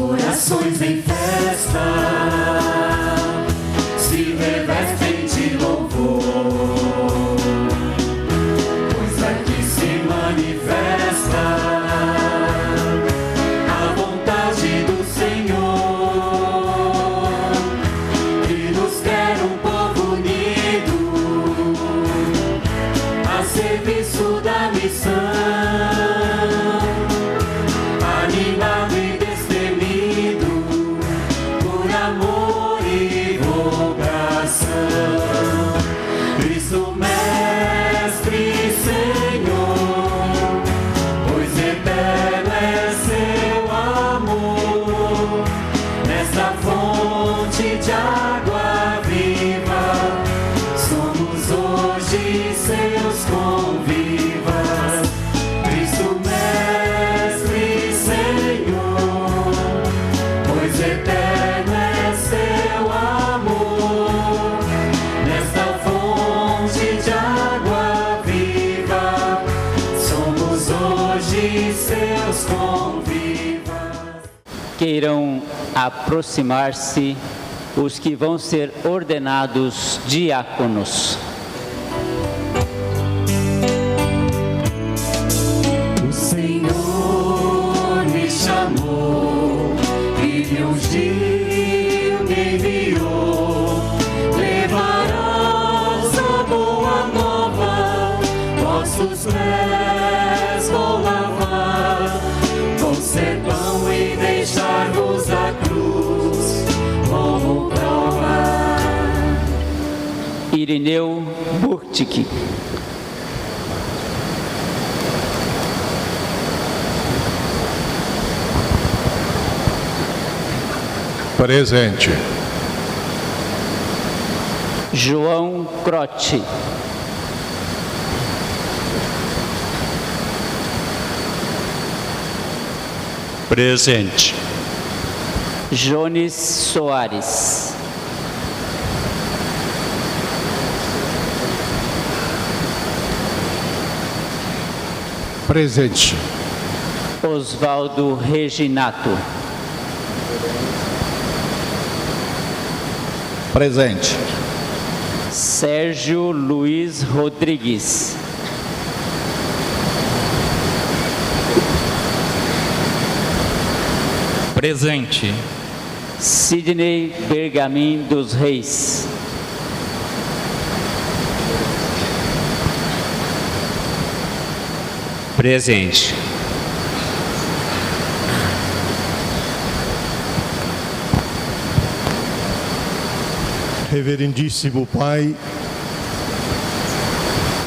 Corações em festa se revestem de louvor, pois aqui se manifesta a vontade do Senhor, que nos quer um povo unido a serviço da missão. Queiram aproximar-se os que vão ser ordenados diáconos. O Senhor me chamou e me ungiu, me enviou. Levarás a boa nova, vossos pés vou lavar, com ser pão e deixar-vos a cruz como prova. Irineu Burtic. Presente. João Croce. Presente. Jones Soares. Presente. Osvaldo Reginato. Presente. Sérgio Luiz Rodrigues. Presente. Sidney Bergamin dos Reis. Presente. Reverendíssimo Pai,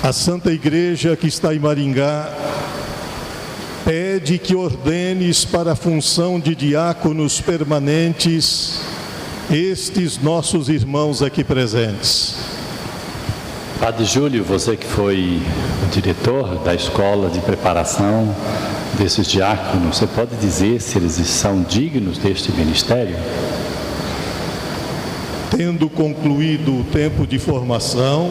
a Santa Igreja que está em Maringá pede que ordenes para a função de diáconos permanentes estes nossos irmãos aqui presentes. Padre Júlio, você que foi o diretor da escola de preparação desses diáconos, você pode dizer se eles são dignos deste ministério? Tendo concluído o tempo de formação,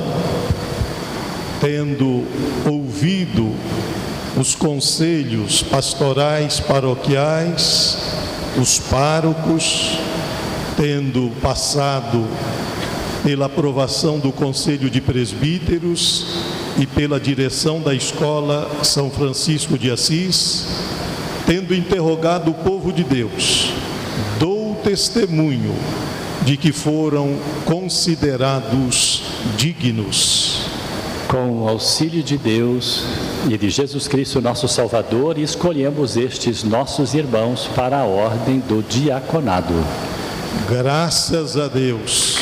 tendo ouvido os conselhos pastorais paroquiais, os párocos, tendo passado pela aprovação do Conselho de Presbíteros e pela direção da Escola São Francisco de Assis, tendo interrogado o povo de Deus, dou testemunho de que foram considerados dignos. Com o auxílio de Deus e de Jesus Cristo, nosso Salvador, escolhemos estes nossos irmãos para a ordem do diaconado. Graças a Deus.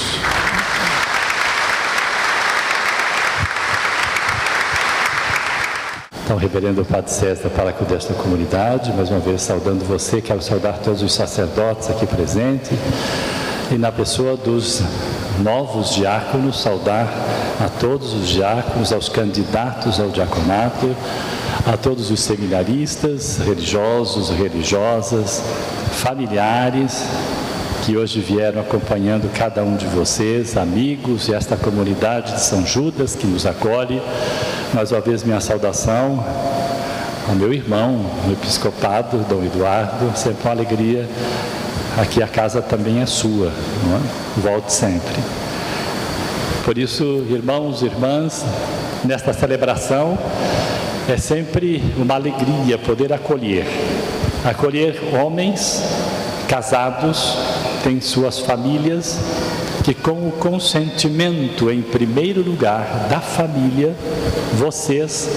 Então, reverendo Padre César, parároco desta comunidade, mais uma vez saudando você, quero saudar todos os sacerdotes aqui presentes, e na pessoa dos novos diáconos, saudar a todos os diáconos, aos candidatos ao diaconato, a todos os seminaristas, religiosos, religiosas, familiares, que hoje vieram acompanhando cada um de vocês, amigos, e esta comunidade de São Judas que nos acolhe. Mais uma vez, minha saudação ao meu irmão no episcopado, Dom Eduardo, sempre uma alegria aqui a casa também é sua, não é? Volte sempre. Por isso, irmãos e irmãs, nesta celebração, é sempre uma alegria poder acolher homens casados, têm suas famílias, que com o consentimento, em primeiro lugar, da família, vocês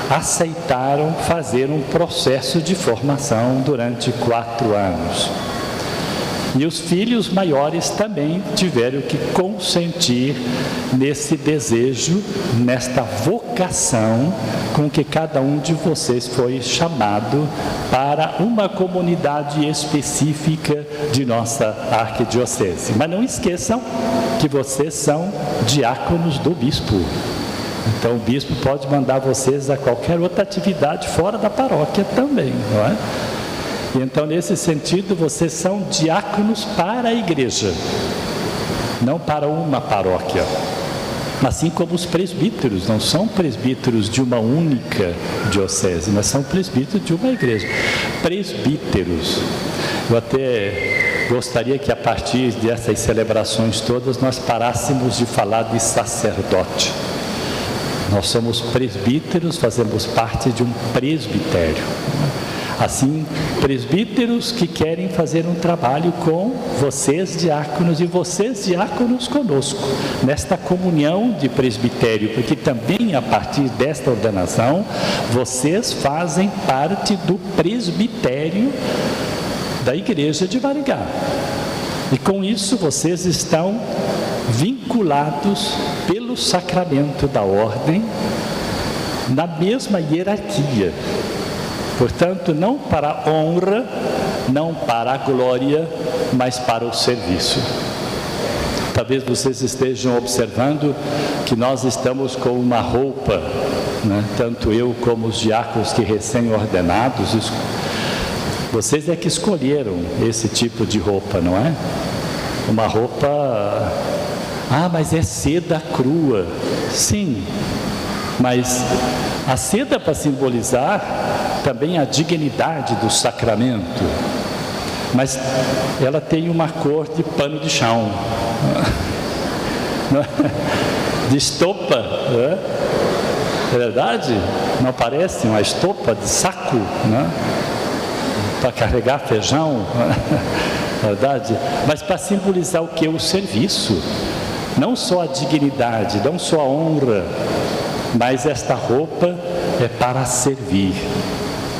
aceitaram fazer um processo de formação durante 4 anos. E os filhos maiores também tiveram que consentir nesse desejo, nesta vocação com que cada um de vocês foi chamado para uma comunidade específica de nossa arquidiocese. Mas não esqueçam que vocês são diáconos do bispo. Então o bispo pode mandar vocês a qualquer outra atividade fora da paróquia também, não é? E então, nesse sentido, vocês são diáconos para a igreja, não para uma paróquia. Assim como os presbíteros, não são presbíteros de uma única diocese, mas são presbíteros de uma igreja. Presbíteros. Eu até gostaria que a partir dessas celebrações todas nós parássemos de falar de sacerdote. Nós somos presbíteros, fazemos parte de um presbitério. Assim, presbíteros que querem fazer um trabalho com vocês diáconos e vocês diáconos conosco, nesta comunhão de presbitério, porque também a partir desta ordenação, vocês fazem parte do presbitério da Igreja de Maringá. E com isso vocês estão vinculados pelo sacramento da ordem, na mesma hierarquia. Portanto, não para a honra, não para a glória, mas para o serviço. Talvez vocês estejam observando que nós estamos com uma roupa, né? Tanto eu como os diáconos que recém-ordenados, vocês é que escolheram esse tipo de roupa, não é? Uma roupa, mas é seda crua. Sim, mas a seda para simbolizar também a dignidade do sacramento, mas ela tem uma cor de pano de chão, de estopa, é verdade? Não parece uma estopa de saco, né? Para carregar feijão, verdade? Mas para simbolizar o que? O serviço, não só a dignidade, não só a honra, mas esta roupa é para servir.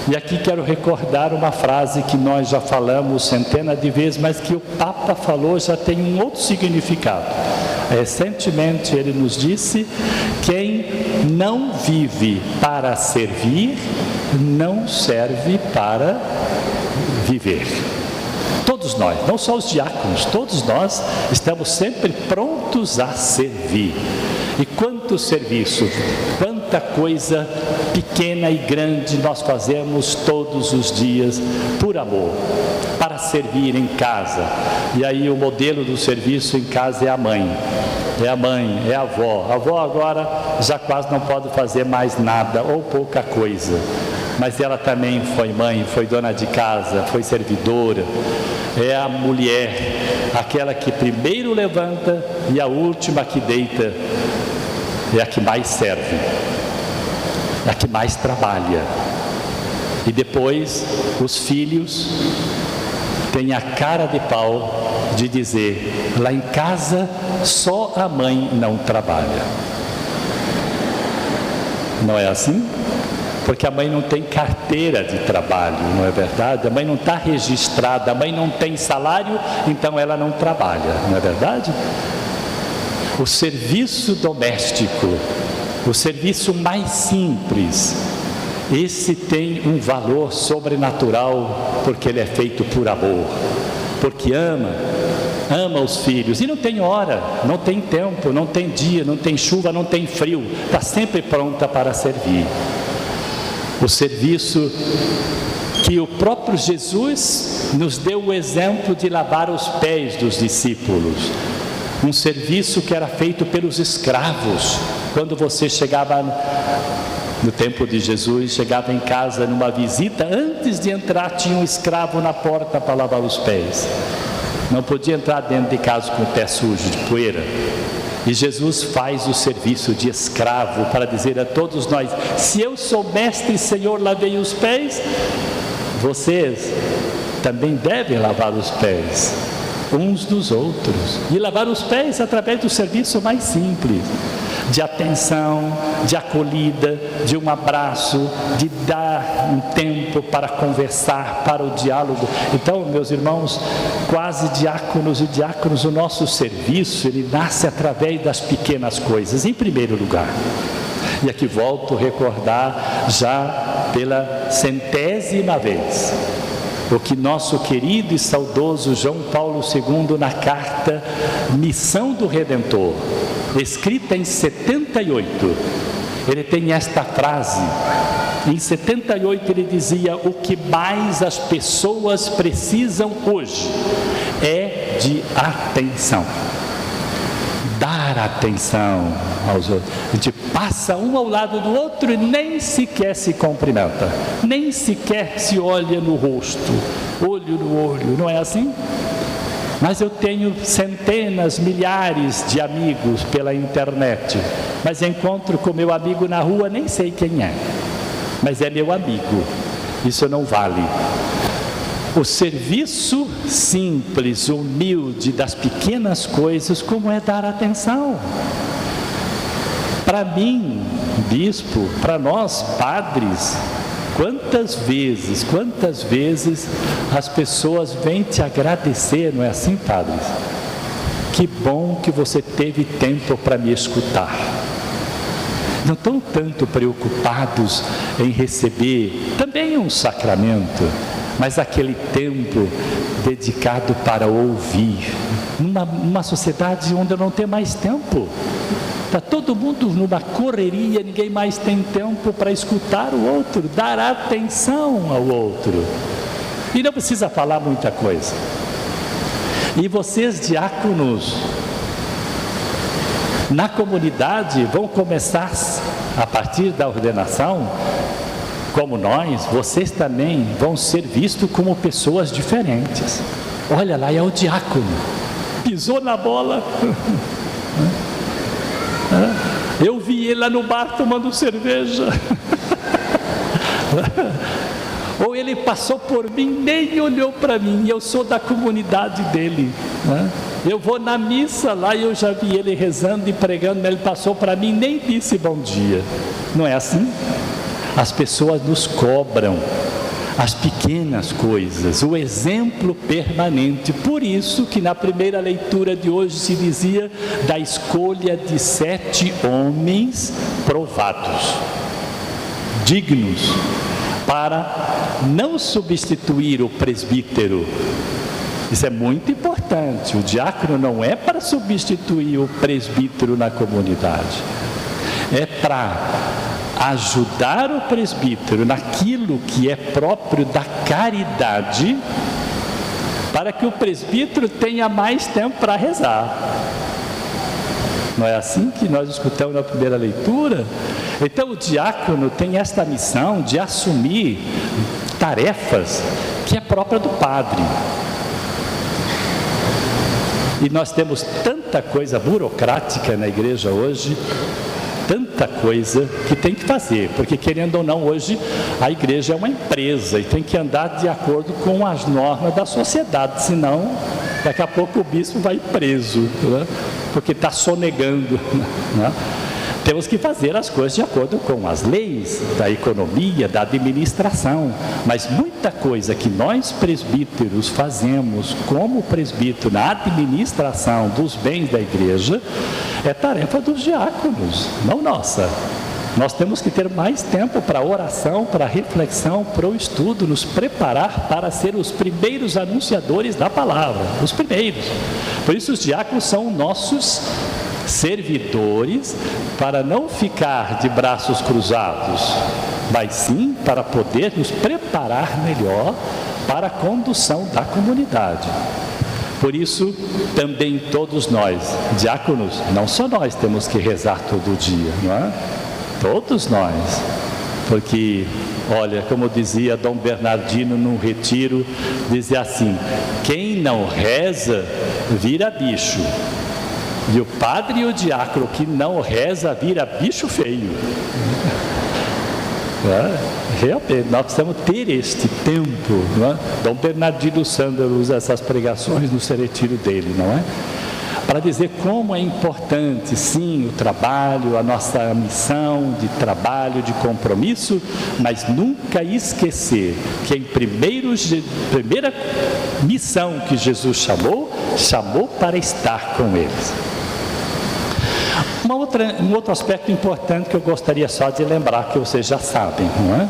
E aqui quero recordar uma frase que nós já falamos centenas de vezes, mas que o Papa falou já tem um outro significado. Recentemente ele nos disse: quem não vive para servir, não serve para viver. Todos nós, não só os diáconos, todos nós estamos sempre prontos a servir. E quanto serviço, quanta coisa pequena e grande nós fazemos todos os dias por amor, para servir em casa. E aí o modelo do serviço em casa é a mãe, é a avó. A avó agora já quase não pode fazer mais nada ou pouca coisa, mas ela também foi mãe, foi dona de casa, foi servidora. É a mulher, aquela que primeiro levanta e a última que deita. É a que mais serve, é a que mais trabalha. E depois os filhos têm a cara de pau de dizer: lá em casa só a mãe não trabalha. Não é assim? Porque a mãe não tem carteira de trabalho, não é verdade? A mãe não está registrada, a mãe não tem salário, então ela não trabalha, não é verdade? O serviço doméstico, o serviço mais simples, esse tem um valor sobrenatural, porque ele é feito por amor, porque ama os filhos, e não tem hora, não tem tempo, não tem dia, não tem chuva, não tem frio, está sempre pronta para servir. O serviço que o próprio Jesus nos deu o exemplo de lavar os pés dos discípulos. Um serviço que era feito pelos escravos. Quando você chegava no tempo de Jesus, chegava em casa numa visita, antes de entrar tinha um escravo na porta para lavar os pés. não podia entrar dentro de casa com o pé sujo de poeira. E Jesus faz o serviço de escravo para dizer a todos nós: se eu sou mestre e Senhor, lavei os pés, vocês também devem lavar os pés uns dos outros. E lavar os pés através do serviço mais simples, de atenção, de acolhida, de um abraço, de dar um tempo para conversar, para o diálogo. Então, meus irmãos, quase diáconos e diáconos, o nosso serviço, ele nasce através das pequenas coisas, em primeiro lugar. E aqui volto a recordar já pela 100ª vez o que nosso querido e saudoso João Paulo II, na carta Missão do Redentor, escrita em 78, ele tem esta frase. Em 78 ele dizia: o que mais as pessoas precisam hoje é de atenção. Dar atenção aos outros. A gente passa um ao lado do outro e nem sequer se cumprimenta, nem sequer se olha no rosto, olho no olho, não é assim? Mas eu tenho centenas, milhares de amigos pela internet, mas encontro com meu amigo na rua, nem sei quem é, mas é meu amigo. Isso não vale. O serviço simples, humilde das pequenas coisas, como é dar atenção. Para mim, bispo, para nós, padres, quantas vezes as pessoas vêm te agradecer, não é assim, padres? Que bom que você teve tempo para me escutar. Não estão tanto preocupados em receber também um sacramento, mas aquele tempo dedicado para ouvir. Numa sociedade onde eu não tenho mais tempo, está todo mundo numa correria, ninguém mais tem tempo para escutar o outro, dar atenção ao outro. E não precisa falar muita coisa. E vocês, diáconos, na comunidade, vão começar a partir da ordenação. Como nós, vocês também vão ser vistos como pessoas diferentes. Olha lá, é o diácono, pisou na bola. Eu vi ele lá no bar tomando cerveja. Ou ele passou por mim, nem olhou para mim, e eu sou da comunidade dele. Eu vou na missa lá e eu já vi ele rezando e pregando, mas ele passou para mim, nem disse bom dia. Não é assim? As pessoas nos cobram as pequenas coisas, o exemplo permanente. Por isso que na primeira leitura de hoje se dizia da escolha de 7 homens provados, dignos, para não substituir o presbítero. Isso é muito importante. O diácono não é para substituir o presbítero na comunidade, é para ajudar o presbítero naquilo que é próprio da caridade, para que o presbítero tenha mais tempo para rezar. Não é assim que nós escutamos na primeira leitura? Então o diácono tem esta missão de assumir tarefas que é própria do padre. E nós temos tanta coisa burocrática na igreja hoje, tanta coisa que tem que fazer, porque querendo ou não, hoje a igreja é uma empresa e tem que andar de acordo com as normas da sociedade, senão daqui a pouco o bispo vai preso, porque está sonegando. Temos que fazer as coisas de acordo com as leis da economia, da administração, mas muita coisa que nós presbíteros fazemos como presbítero na administração dos bens da igreja é tarefa dos diáconos, não nossa. Nós temos que ter mais tempo para oração, para reflexão, para o estudo, nos preparar para ser os primeiros anunciadores da palavra, os primeiros. Por isso os diáconos são nossos servidores, para não ficar de braços cruzados, mas sim para poder nos preparar melhor para a condução da comunidade. Por isso, também todos nós, diáconos, não só nós temos que rezar todo dia, não é? Todos nós. Porque, olha, como dizia Dom Bernardino num retiro, dizia assim: quem não reza vira bicho, e o padre e o diácono que não reza vira bicho feio. Realmente, nós precisamos ter este tempo, não é? Dom Bernardino Sander usa essas pregações no retiro dele, não é? Para dizer como é importante, sim, o trabalho, a nossa missão de trabalho, de compromisso, mas nunca esquecer que a primeira missão que Jesus chamou para estar com eles. Um outro aspecto importante que eu gostaria só de lembrar, que vocês já sabem, não é?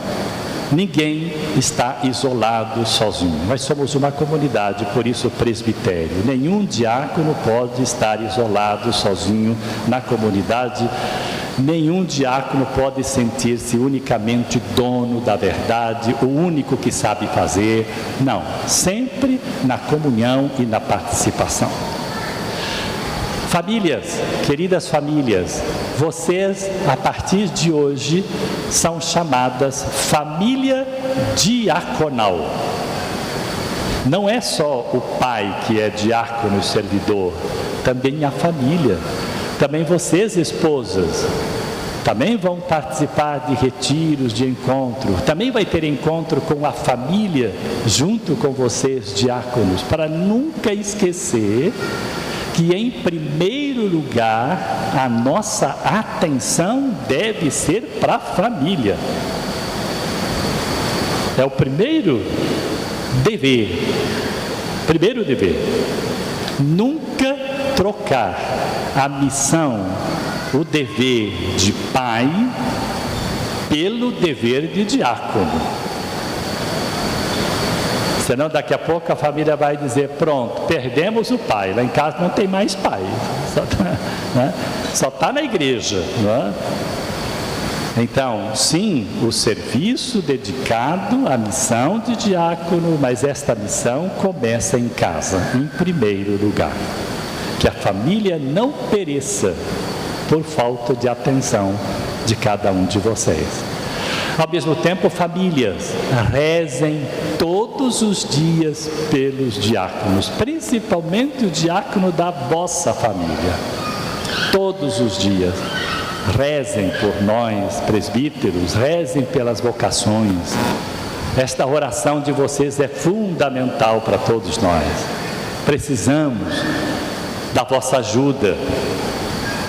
Ninguém está isolado sozinho. Nós somos uma comunidade, por isso o presbitério. Nenhum diácono pode estar isolado sozinho na comunidade. Nenhum diácono pode sentir-se unicamente dono da verdade, o único que sabe fazer. Não, sempre na comunhão e na participação. Famílias, queridas famílias, vocês a partir de hoje são chamadas família diaconal. Não é só o pai que é diácono e servidor, também a família, também vocês esposas, também vão participar de retiros, de encontro, também vai ter encontro com a família junto com vocês diáconos, para nunca esquecer que em primeiro lugar a nossa atenção deve ser para a família. É o primeiro dever. Nunca trocar a missão, o dever de pai pelo dever de diácono. Senão daqui a pouco a família vai dizer: pronto, perdemos o pai, lá em casa não tem mais pai, só está na igreja, não é? Então, sim, o serviço dedicado à missão de diácono, mas esta missão começa em casa, em primeiro lugar. Que a família não pereça por falta de atenção de cada um de vocês. Ao mesmo tempo, famílias, rezem todos os dias pelos diáconos, principalmente o diácono da vossa família. Todos os dias, rezem por nós, presbíteros, rezem pelas vocações. Esta oração de vocês é fundamental para todos nós. Precisamos da vossa ajuda.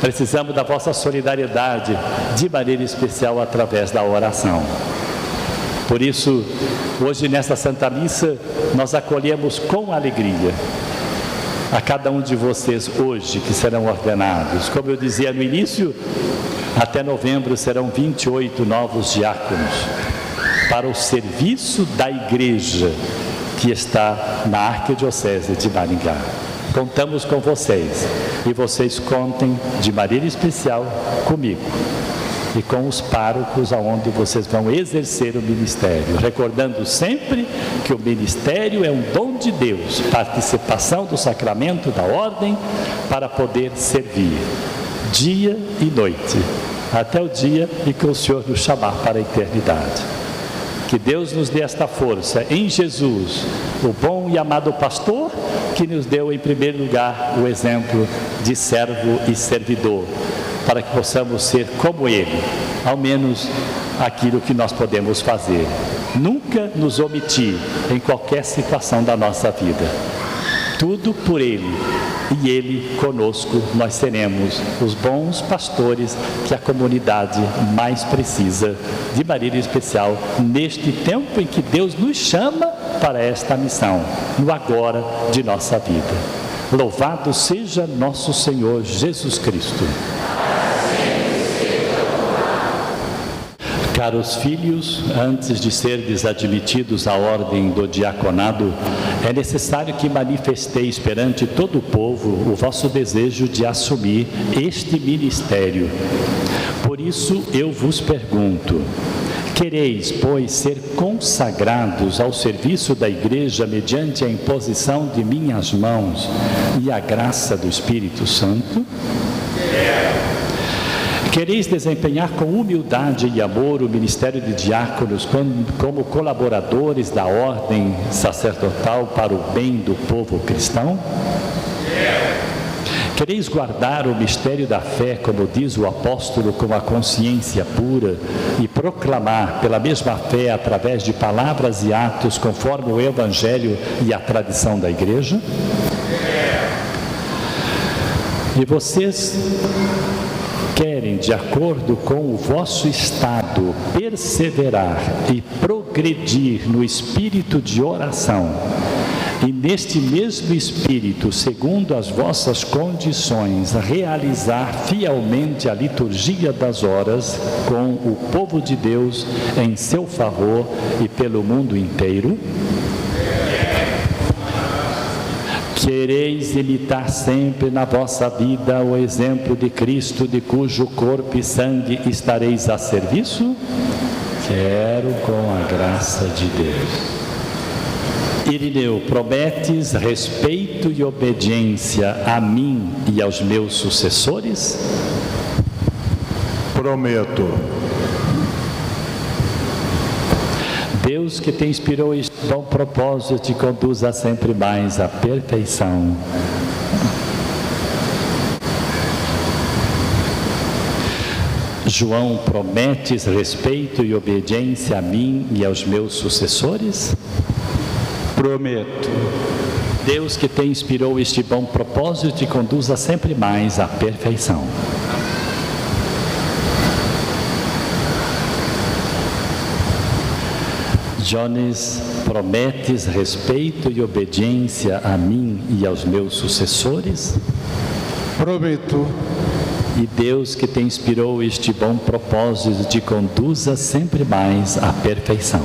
Precisamos da vossa solidariedade, de maneira especial através da oração. Por isso, hoje nesta Santa Missa, nós acolhemos com alegria a cada um de vocês hoje que serão ordenados. Como eu dizia no início, até novembro serão 28 novos diáconos para o serviço da igreja que está na Arquidiocese de Maringá. Contamos com vocês e vocês contem de maneira especial comigo e com os párocos aonde vocês vão exercer o ministério, recordando sempre que o ministério é um dom de Deus, participação do sacramento da ordem para poder servir dia e noite, até o dia em que o Senhor nos chamar para a eternidade. Que Deus nos dê esta força em Jesus, o bom e amado pastor, que nos deu em primeiro lugar o exemplo de servo e servidor, para que possamos ser como Ele, ao menos aquilo que nós podemos fazer. Nunca nos omitir em qualquer situação da nossa vida. Tudo por Ele, e Ele conosco, nós seremos os bons pastores que a comunidade mais precisa, de maneira especial, neste tempo em que Deus nos chama para esta missão, no agora de nossa vida. Louvado seja nosso Senhor Jesus Cristo. Caros filhos, antes de serdes admitidos à ordem do diaconado, é necessário que manifesteis perante todo o povo o vosso desejo de assumir este ministério. Por isso eu vos pergunto: quereis, pois, ser consagrados ao serviço da Igreja mediante a imposição de minhas mãos e a graça do Espírito Santo? Quereis desempenhar com humildade e amor o ministério de diáconos como colaboradores da ordem sacerdotal para o bem do povo cristão? Quereis guardar o mistério da fé, como diz o apóstolo, com a consciência pura e proclamar pela mesma fé através de palavras e atos conforme o Evangelho e a tradição da Igreja? E vocês querem, de acordo com o vosso estado, perseverar e progredir no espírito de oração, e neste mesmo espírito, segundo as vossas condições, realizar fielmente a liturgia das horas com o povo de Deus em seu favor e pelo mundo inteiro? Quereis imitar sempre na vossa vida o exemplo de Cristo, de cujo corpo e sangue estareis a serviço? Quero, com a graça de Deus. Irineu, prometes respeito e obediência a mim e aos meus sucessores? Prometo. Deus, que te inspirou este bom propósito, te conduza sempre mais à perfeição. João, prometes respeito e obediência a mim e aos meus sucessores? Prometo. Deus, que te inspirou este bom propósito, te conduza sempre mais à perfeição. Jones, prometes respeito e obediência a mim e aos meus sucessores? Prometo. E Deus, que te inspirou este bom propósito, te conduza sempre mais à perfeição.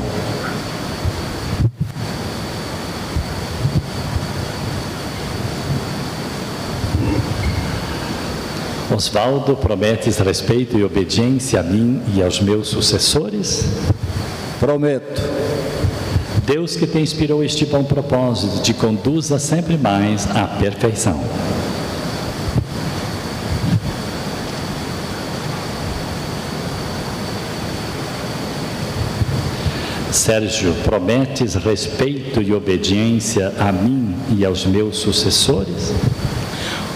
Osvaldo, prometes respeito e obediência a mim e aos meus sucessores? Prometo. Deus, que te inspirou este bom propósito, te conduza sempre mais à perfeição. Sérgio, prometes respeito e obediência a mim e aos meus sucessores?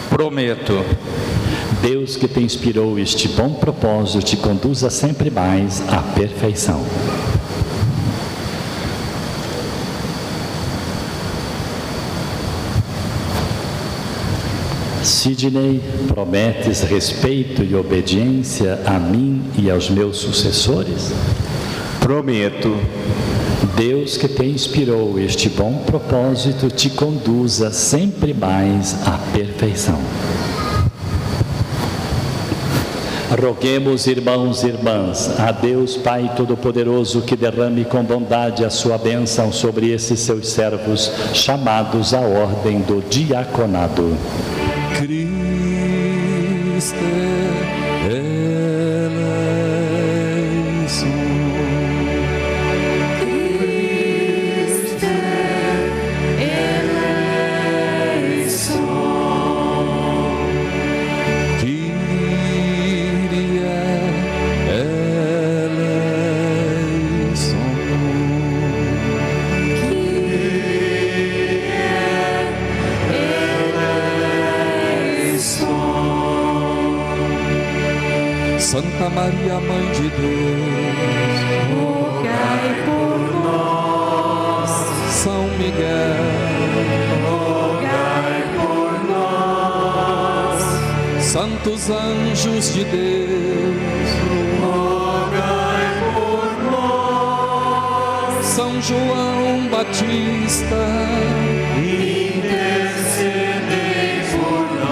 Prometo. Deus, que te inspirou este bom propósito, te conduza sempre mais à perfeição. Sidney, prometes respeito e obediência a mim e aos meus sucessores? Prometo. Deus, que te inspirou este bom propósito, te conduza sempre mais à perfeição. Roguemos, irmãos e irmãs, a Deus Pai Todo-Poderoso, que derrame com bondade a sua bênção sobre esses seus servos, chamados à ordem do diaconado. Christe eleison. Christe eleison. Kyrie eleison. Santa Maria, Mãe de Deus, rogai por nós. São Miguel, rogai por nós. Santos anjos de Deus, rogai por nós. São João Batista, intercedei por nós.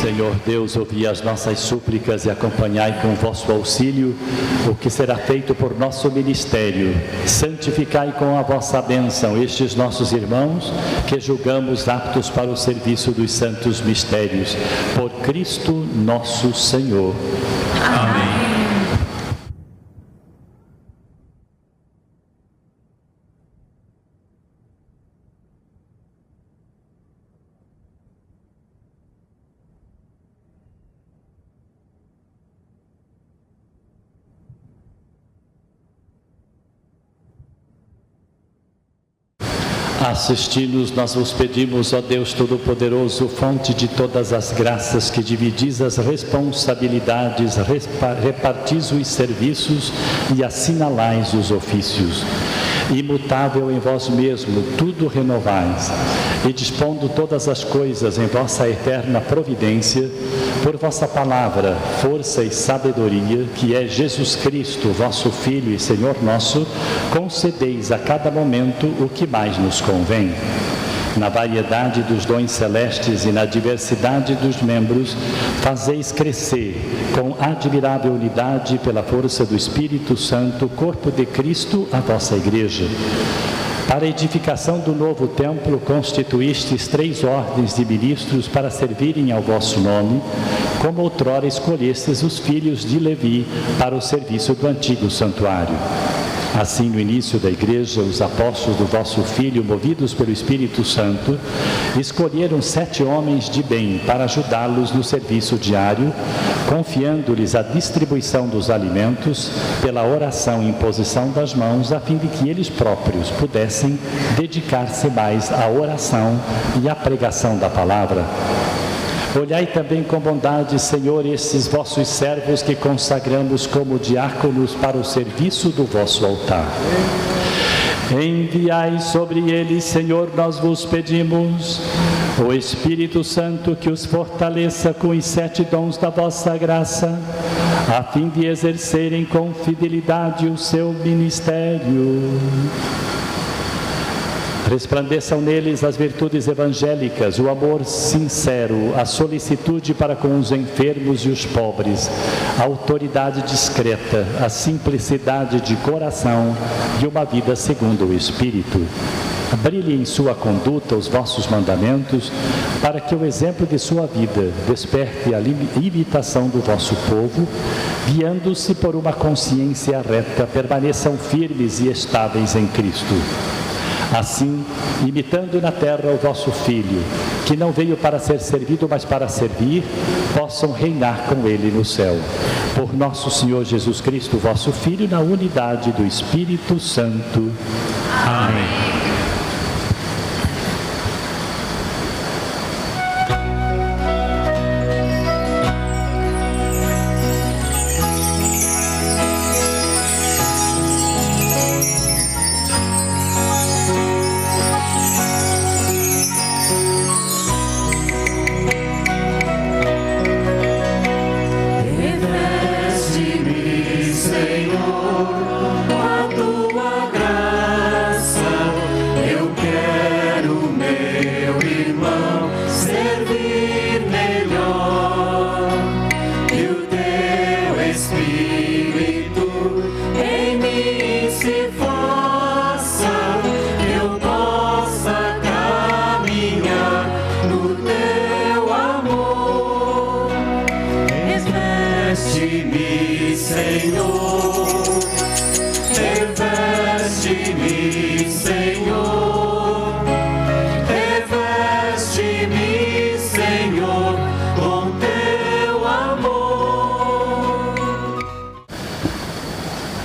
Senhor Deus, ouvi as nossas súplicas e acompanhai com vosso auxílio o que será feito por nosso ministério. Santificai com a vossa bênção estes nossos irmãos, que julgamos aptos para o serviço dos santos mistérios. Por Cristo nosso Senhor. Amém. Assisti-nos, nós vos pedimos, ó Deus Todo-Poderoso, fonte de todas as graças, que dividis as responsabilidades, repartis os serviços e assinalais os ofícios. Imutável em vós mesmo, tudo renovais, e dispondo todas as coisas em vossa eterna providência, por vossa palavra, força e sabedoria, que é Jesus Cristo, vosso Filho e Senhor nosso, concedeis a cada momento o que mais nos convém. Na variedade dos dons celestes e na diversidade dos membros, fazeis crescer, com admirável unidade, pela força do Espírito Santo, o corpo de Cristo, a vossa Igreja. Para a edificação do novo templo, constituístes 3 ordens de ministros para servirem ao vosso nome, como outrora escolhestes os filhos de Levi para o serviço do antigo santuário. Assim, no início da Igreja, os apóstolos do vosso Filho, movidos pelo Espírito Santo, escolheram 7 homens de bem para ajudá-los no serviço diário, confiando-lhes a distribuição dos alimentos pela oração e imposição das mãos, a fim de que eles próprios pudessem dedicar-se mais à oração e à pregação da palavra. Olhai também com bondade, Senhor, esses vossos servos que consagramos como diáconos para o serviço do vosso altar. Enviai sobre eles, Senhor, nós vos pedimos, o Espírito Santo, que os fortaleça com os 7 dons da vossa graça, a fim de exercerem com fidelidade o seu ministério. Resplandeçam neles as virtudes evangélicas, o amor sincero, a solicitude para com os enfermos e os pobres, a autoridade discreta, a simplicidade de coração e uma vida segundo o Espírito. Brilhe em sua conduta os vossos mandamentos, para que o exemplo de sua vida desperte a imitação do vosso povo, guiando-se por uma consciência reta, permaneçam firmes e estáveis em Cristo. Assim, imitando na terra o vosso Filho, que não veio para ser servido, mas para servir, possam reinar com ele no céu. Por nosso Senhor Jesus Cristo, vosso Filho, na unidade do Espírito Santo. Amém.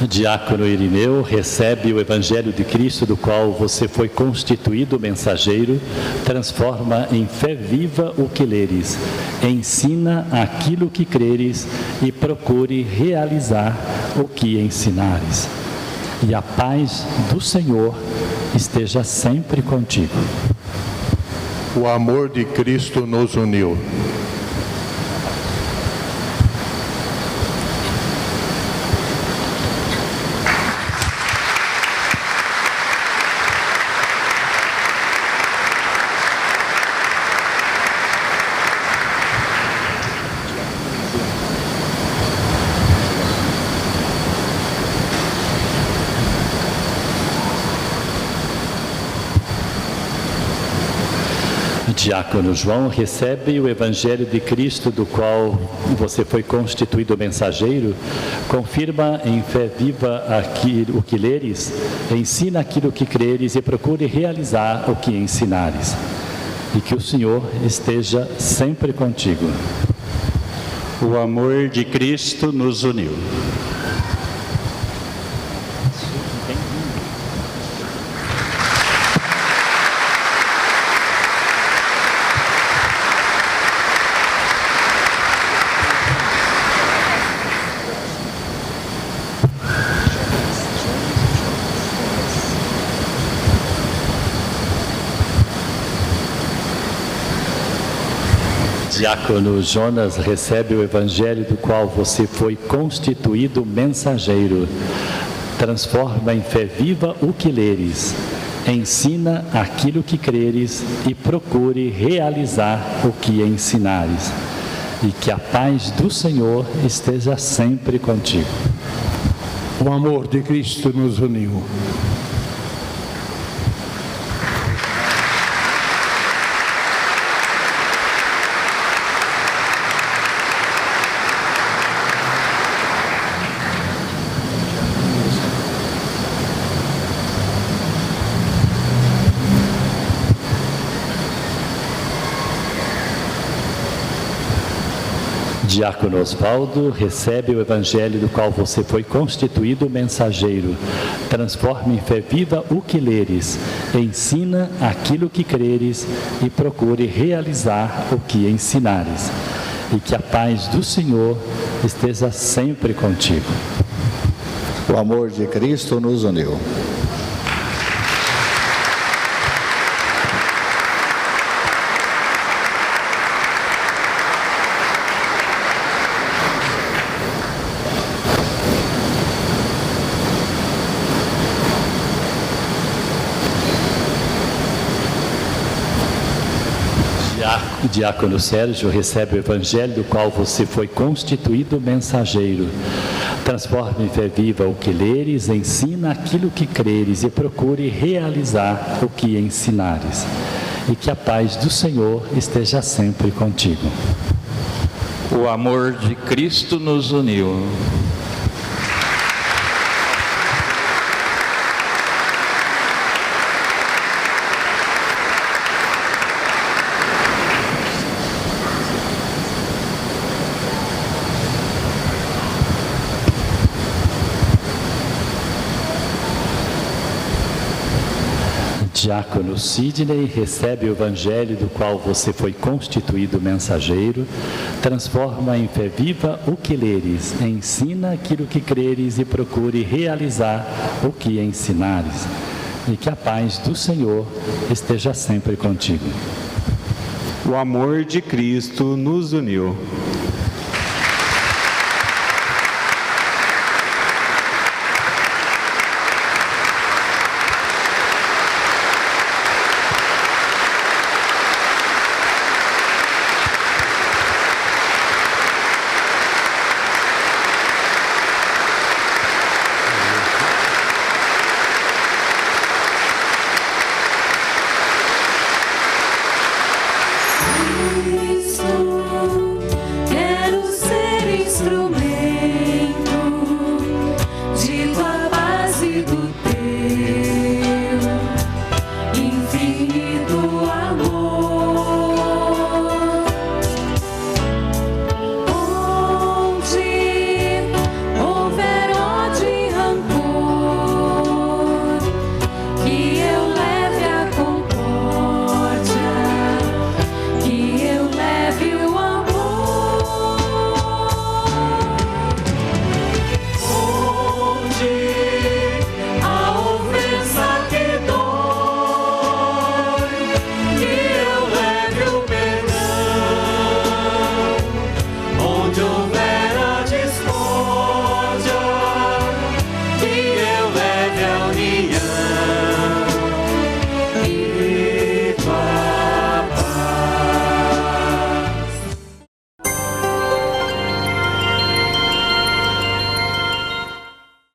Diácono Irineu, recebe o Evangelho de Cristo, do qual você foi constituído mensageiro, transforma em fé viva o que leres, ensina aquilo que creres e procure realizar o que ensinares. E a paz do Senhor esteja sempre contigo. O amor de Cristo nos uniu. Diácono João, recebe o Evangelho de Cristo, do qual você foi constituído mensageiro, confirma em fé viva o que leres, ensina aquilo que creres e procure realizar o que ensinares. E que o Senhor esteja sempre contigo. O amor de Cristo nos uniu. Diácono Jonas, recebe o evangelho do qual você foi constituído mensageiro. Transforma em fé viva o que leres. Ensina aquilo que creres e procure realizar o que ensinares. E que a paz do Senhor esteja sempre contigo. O amor de Cristo nos uniu. Diácono Osvaldo, recebe o evangelho do qual você foi constituído mensageiro. Transforme em fé viva o que leres. Ensina aquilo que creres e procure realizar o que ensinares. E que a paz do Senhor esteja sempre contigo. O amor de Cristo nos uniu. O diácono Sérgio recebe o evangelho do qual você foi constituído mensageiro. Transforme em fé viva o que leres, ensina aquilo que creres e procure realizar o que ensinares. E que a paz do Senhor esteja sempre contigo. O amor de Cristo nos uniu. Diácono Sidney, recebe o evangelho do qual você foi constituído mensageiro. Transforma em fé viva o que leres. Ensina aquilo que creres e procure realizar o que ensinares. E que a paz do Senhor esteja sempre contigo. O amor de Cristo nos uniu. Infinito.